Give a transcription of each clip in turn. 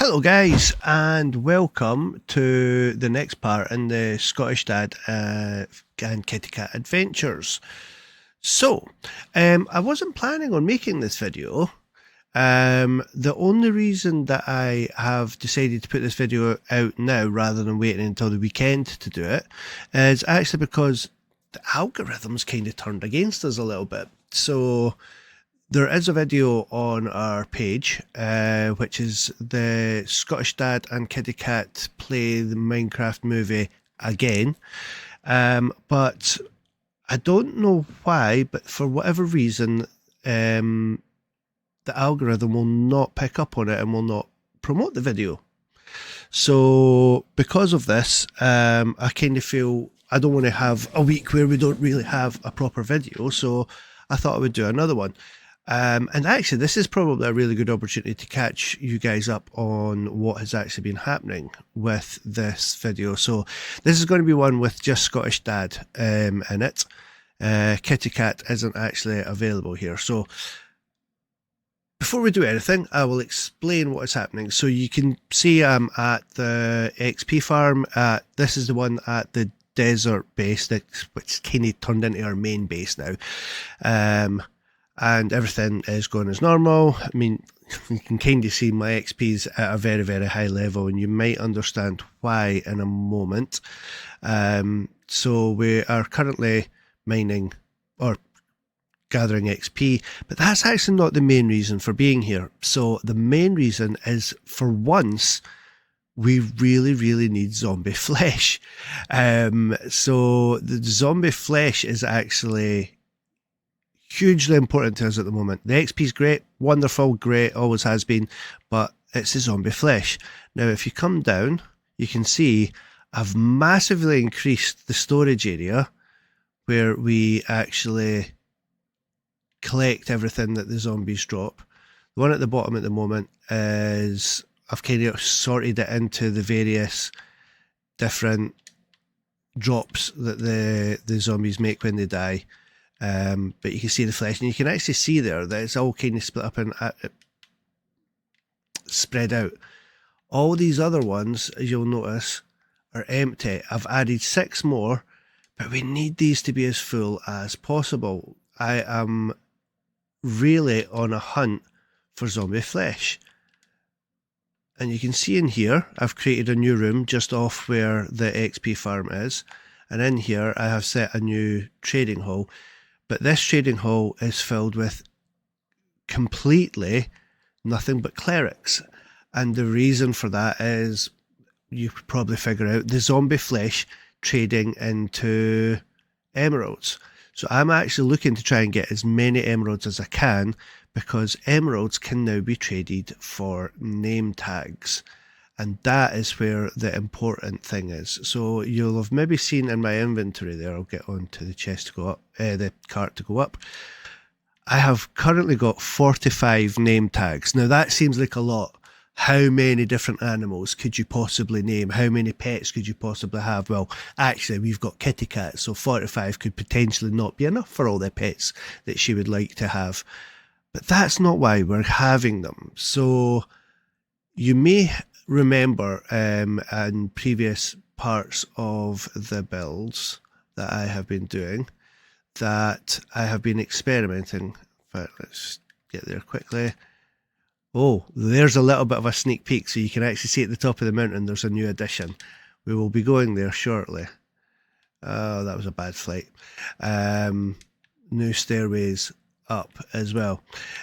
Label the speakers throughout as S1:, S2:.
S1: Hello, guys, and welcome to the next part in the Scottish Dad and Kitty Cat Adventures. So, I wasn't planning on making this video. The only reason that I have decided to put this video out now rather than waiting until the weekend to do it is actually because the algorithms kind of turned against us a little bit. So, there is a video on our page, which is the Scottish Dad and Kitty Cat play the Minecraft movie again. But I don't know why, but for whatever reason, the algorithm will not pick up on it and will not promote the video. So because of this, I kind of feel I don't want to have a week where we don't really have a proper video. So I thought I would do another one. And actually, this is probably a really good opportunity to catch you guys up on what has actually been happening with this video. So this is going to be one with just Scottish Dad in it. Kitty Cat isn't actually available here. So before we do anything, I will explain what is happening. So you can see I'm at the XP farm. This is the one at the desert base, which kind of turned into our main base now. And everything is going as normal. I mean, you can kind of see my XP's at a very, very high level, and you might understand why in a moment. So we are currently mining or gathering XP, but that's actually not the main reason for being here. So the main reason is, for once, we really, really need zombie flesh. So the zombie flesh is actually hugely important to us at the moment. The XP is great, wonderful, great, always has been, but it's the zombie flesh. Now, if you come down, you can see I've massively increased the storage area where we actually collect everything that the zombies drop. The one at the bottom at the moment is I've kind of sorted it into the various different drops that the zombies make when they die. But you can see the flesh, and you can actually see there that it's all kind of split up and spread out. All these other ones, as you'll notice, are empty. I've added 6 more, but we need these to be as full as possible. I am really on a hunt for zombie flesh. And you can see in here, I've created a new room just off where the XP farm is. And in here, I have set a new trading hall. But this trading hall is filled with completely nothing but clerics. And the reason for that is, you could probably figure out, the zombie flesh trading into emeralds. So I'm actually looking to try and get as many emeralds as I can, because emeralds can now be traded for name tags. And that is where the important thing is. So you'll have maybe seen in my inventory there, I'll get on to the chest to go up, the cart to go up. I have currently got 45 name tags. Now that seems like a lot. How many different animals could you possibly name? How many pets could you possibly have? Well, actually, we've got Kitty Cat, so 45 could potentially not be enough for all the pets that she would like to have. But that's not why we're having them. So you may remember in previous parts of the builds that I have been doing that I have been experimenting. But let's get there quickly. Oh, there's a little bit of a sneak peek, so you can actually see at the top of the mountain there's a new addition. We will be going there shortly. Oh, that was a bad flight. New stairways up as well.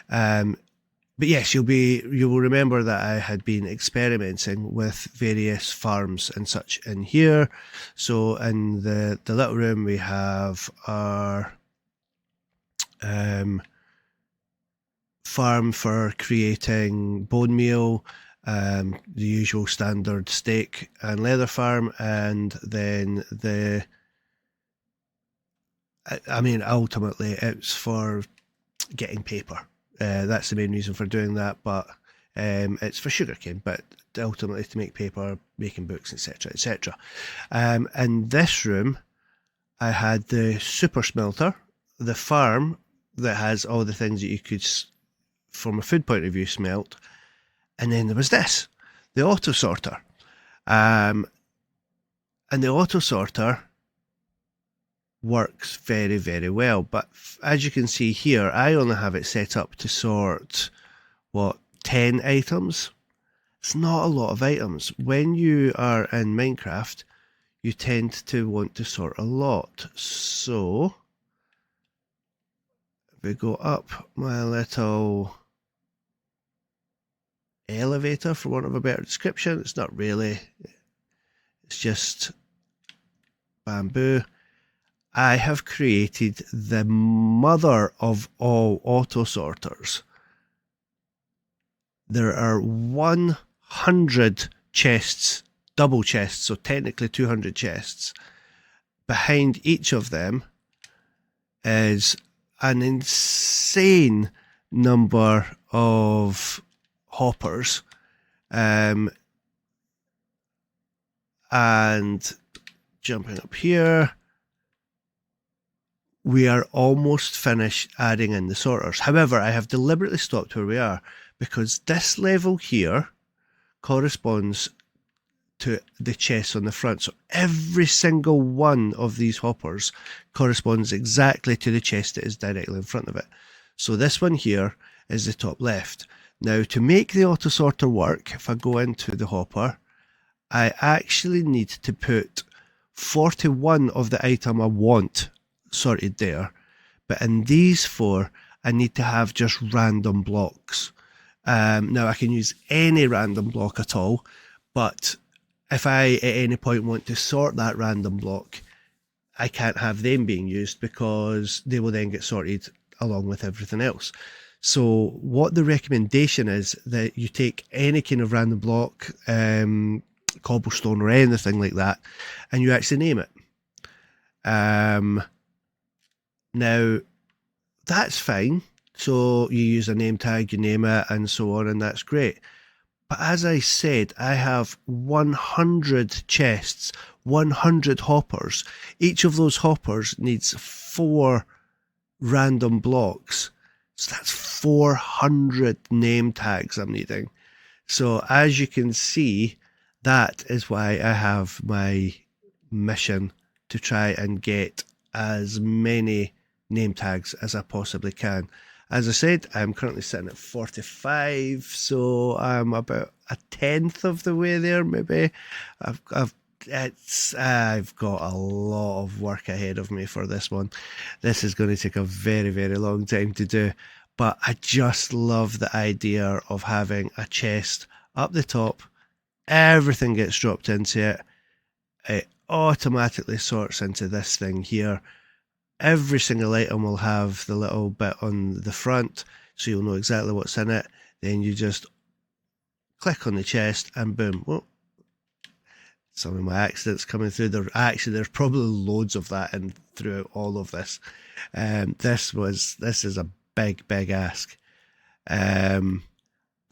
S1: But yes, you will remember that I had been experimenting with various farms and such in here. So in the little room we have our farm for creating bone meal, the usual standard steak and leather farm, and then ultimately it's for getting paper. That's the main reason for doing that, but it's for sugarcane, but ultimately to make paper, making books, etc., etc. In this room, I had the super smelter, the farm that has all the things that you could, from a food point of view, smelt, and then there was this, the auto sorter. And the auto sorter works very, very well. But as you can see here, I only have it set up to sort, 10 items? It's not a lot of items. When you are in Minecraft, you tend to want to sort a lot. So, if we go up my little elevator, for want of a better description, it's not really, it's just bamboo. I have created the mother of all auto sorters. There are 100 chests, double chests, so technically 200 chests. Behind each of them is an insane number of hoppers. And jumping up here, we are almost finished adding in the sorters. However, I have deliberately stopped where we are because this level here corresponds to the chests on the front. So every single one of these hoppers corresponds exactly to the chest that is directly in front of it. So this one here is the top left. Now, to make the auto sorter work, if I go into the hopper, I actually need to put 41 of the item I want sorted there. But in these 4, I need to have just random blocks. Now, I can use any random block at all, but if I at any point want to sort that random block, I can't have them being used because they will then get sorted along with everything else. So what the recommendation is that you take any kind of random block, cobblestone or anything like that, and you actually name it. Now, that's fine. So you use a name tag, you name it, and so on, and that's great. But as I said, I have 100 chests, 100 hoppers. Each of those hoppers needs 4 random blocks. So that's 400 name tags I'm needing. So as you can see, that is why I have my mission to try and get as many name tags as I possibly can. As I said, I'm currently sitting at 45, so I'm about a tenth of the way there, maybe. I've got a lot of work ahead of me for this one. This is going to take a very, very long time to do, but I just love the idea of having a chest up the top. Everything gets dropped into it. It automatically sorts into this thing here. Every single item will have the little bit on the front, so you'll know exactly what's in it. Then you just click on the chest and boom. Whoa. Some of my accidents coming through. There's probably loads of that in throughout all of this. This is a big ask. But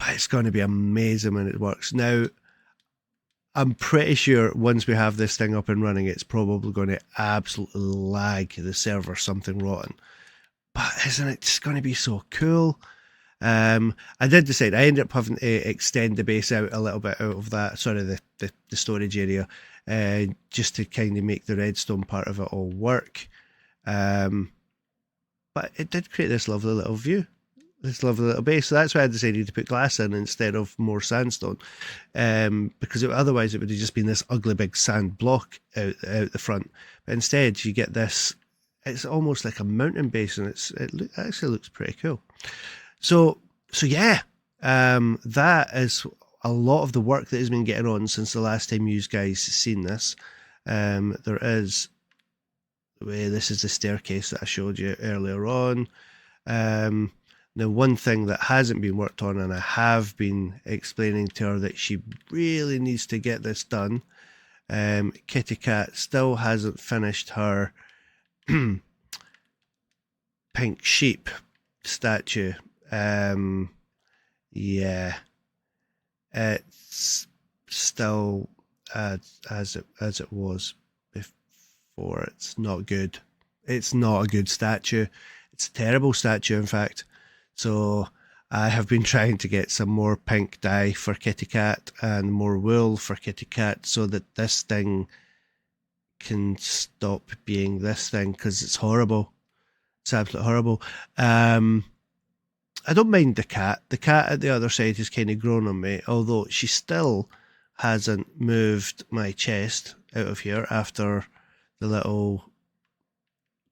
S1: it's going to be amazing when it works. Now, I'm pretty sure once we have this thing up and running, it's probably going to absolutely lag the server something rotten. But isn't it just going to be so cool? I did decide, I ended up having to extend the base out a little bit out of that, the storage area, just to kind of make the redstone part of it all work. But it did create this lovely little view. This lovely little base, so that's why I decided to put glass in instead of more sandstone, because otherwise it would have just been this ugly big sand block out the front. But instead, you get this. It's almost like a mountain base, and it actually looks pretty cool. So yeah, that is a lot of the work that has been getting on since the last time you guys seen this. This is the staircase that I showed you earlier on. Now, one thing that hasn't been worked on, and I have been explaining to her that she really needs to get this done. Kitty Cat still hasn't finished her pink sheep statue. Yeah, it's still as it was before. It's not good. It's not a good statue. It's a terrible statue, in fact. So I have been trying to get some more pink dye for Kitty Cat and more wool for Kitty Cat so that this thing can stop being this thing, because it's horrible. It's absolutely horrible. I don't mind the cat. The cat at the other side has kind of grown on me, although she still hasn't moved my chest out of here after the little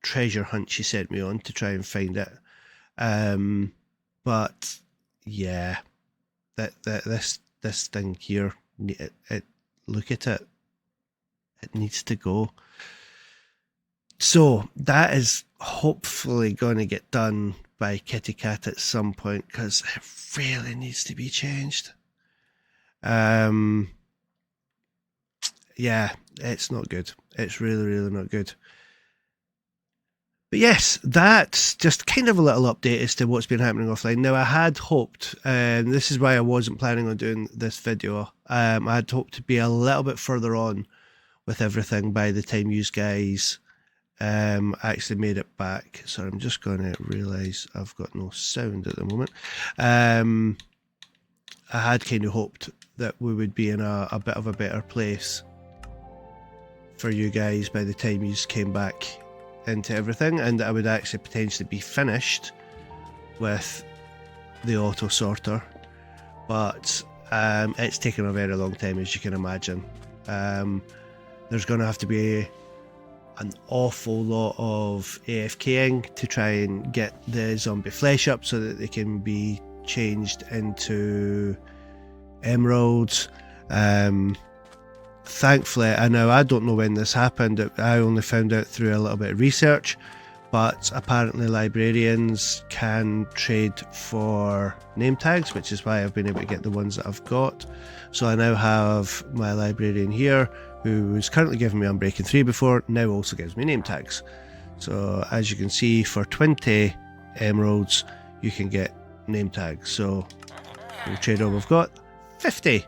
S1: treasure hunt she sent me on to try and find it. But yeah, this thing here, it look at it. It needs to go. So that is hopefully going to get done by Kitty Cat at some point, because it really needs to be changed. Yeah, it's not good. It's really, really not good. But yes, that's just kind of a little update as to what's been happening offline. Now, I had hoped, and this is why I wasn't planning on doing this video, I had hoped to be a little bit further on with everything by the time you guys actually made it back. So I'm just going to realise I've got no sound at the moment. I had kind of hoped that we would be in a bit of a better place for you guys by the time you came back into everything, and I would actually potentially be finished with the auto sorter, but it's taken a very long time, as you can imagine. There's going to have to be an awful lot of AFKing to try and get the zombie flesh up so that they can be changed into emeralds. Thankfully, I don't know when this happened. I only found out through a little bit of research, but apparently librarians can trade for name tags, which is why I've been able to get the ones that I've got. So I now have my librarian here, who was currently giving me Unbreaking 3 before, now also gives me name tags. So as you can see, for 20 emeralds, you can get name tags. So we'll trade all we've got, 50.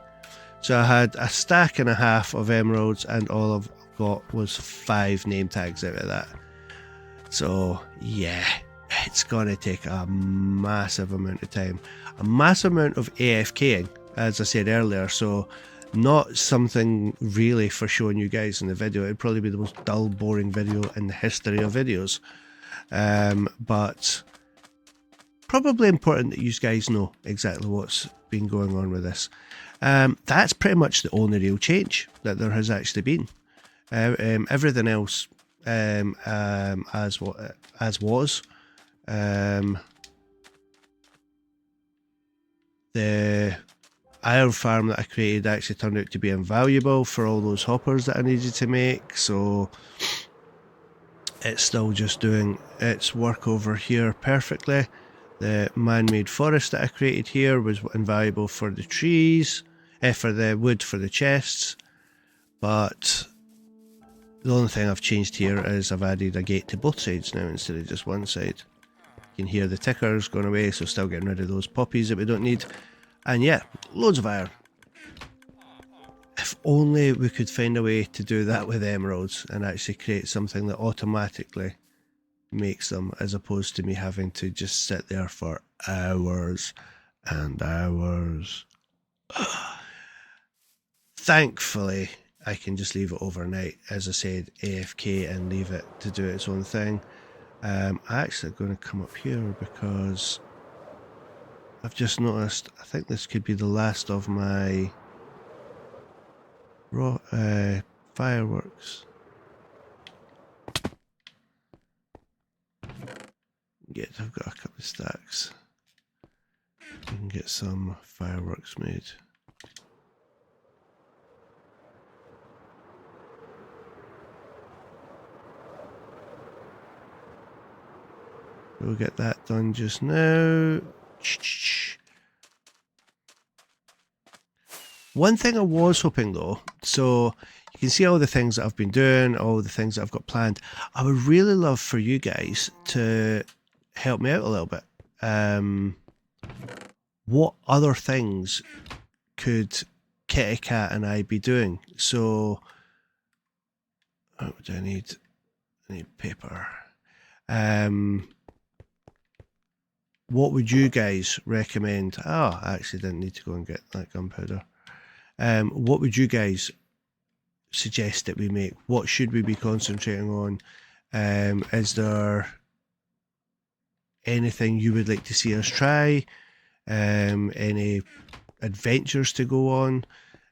S1: So I had a stack and a half of emeralds, and all I've got was 5 name tags out of that. So yeah, it's going to take a massive amount of time. A massive amount of AFKing, as I said earlier, so not something really for showing you guys in the video. It'd probably be the most dull, boring video in the history of videos. But probably important that you guys know exactly what's been going on with this. That's pretty much the only real change that there has actually been. Everything else as was. The iron farm that I created actually turned out to be invaluable for all those hoppers that I needed to make, so it's still just doing its work over here perfectly. The man-made forest that I created here was invaluable for the trees, for the wood for the chests, but the only thing I've changed here is I've added a gate to both sides now instead of just one side. You can hear the tickers going away, so still getting rid of those poppies that we don't need. And yeah, loads of iron. If only we could find a way to do that with emeralds and actually create something that automatically makes them, as opposed to me having to just sit there for hours and hours. Thankfully, I can just leave it overnight, as I said, AFK, and leave it to do its own thing. I'm actually going to come up here because I've just noticed, I think this could be the last of my fireworks. I've got a couple of stacks. I can get some fireworks made. We'll get that done just now. One thing I was hoping though, so you can see all the things that I've been doing, all the things that I've got planned. I would really love for you guys to help me out a little bit. What other things could Kitty Cat and I be doing? So, what do I need? I need paper. what would you guys recommend? Oh, I actually didn't need to go and get that gunpowder. What would you guys suggest that we make? What should we be concentrating on? Is there anything you would like to see us try? Any adventures to go on?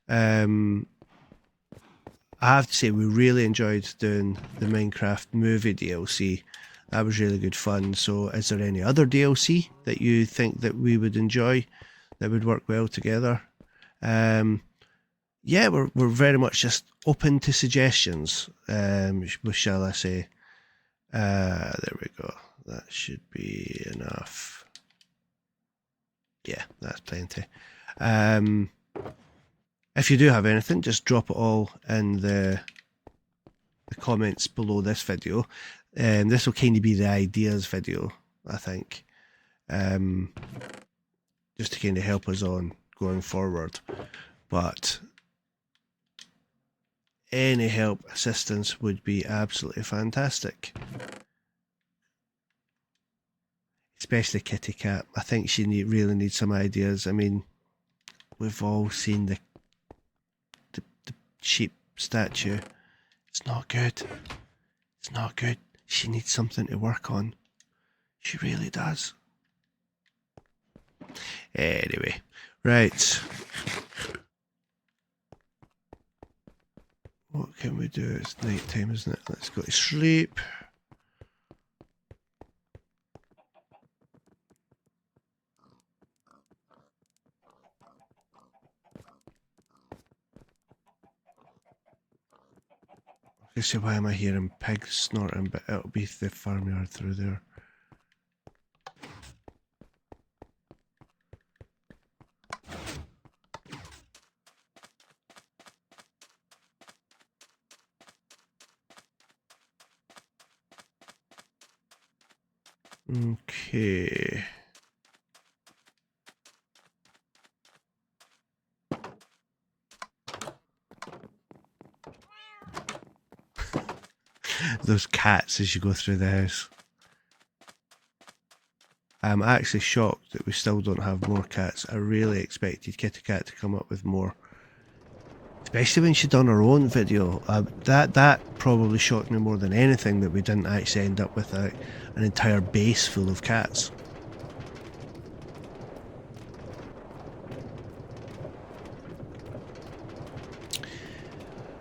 S1: I have to say we really enjoyed doing the Minecraft movie DLC. That was really good fun. So is there any other DLC that you think that we would enjoy, that would work well together? Yeah, we're very much just open to suggestions, what shall I say? There we go. That should be enough. Yeah, that's plenty. If you do have anything, just drop it all in the comments below this video. This will kind of be the ideas video, I think, just to kind of help us on going forward. But any help, assistance would be absolutely fantastic. Especially Kitty Cat. I think she really needs some ideas. I mean, we've all seen the sheep statue. It's not good. It's not good. She needs something to work on. She really does. Anyway, right. What can we do? It's night time, isn't it? Let's go to sleep. I see, why am I hearing pigs snorting, but it'll be the farmyard through there. Okay. Those cats as you go through the house. I'm actually shocked that we still don't have more cats. I really expected Kitty Cat to come up with more. Especially when she done her own video. That probably shocked me more than anything, that we didn't actually end up with an entire base full of cats.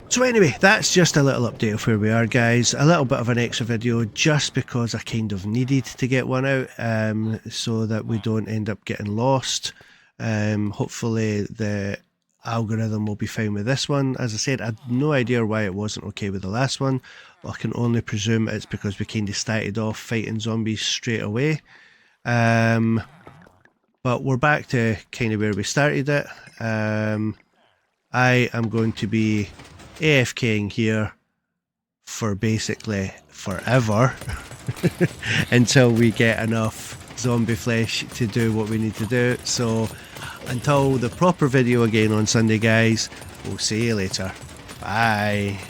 S1: So anyway, that's just a little update of where we are, guys. A little bit of an extra video just because I kind of needed to get one out, so that we don't end up getting lost. Hopefully the algorithm will be fine with this one. As I said, I had no idea why it wasn't okay with the last one. I can only presume it's because we kind of started off fighting zombies straight away. But we're back to kind of where we started it. I am going to be AFKing here for basically forever until we get enough zombie flesh to do what we need to do. So until the proper video again on Sunday, guys, we'll see you later. Bye.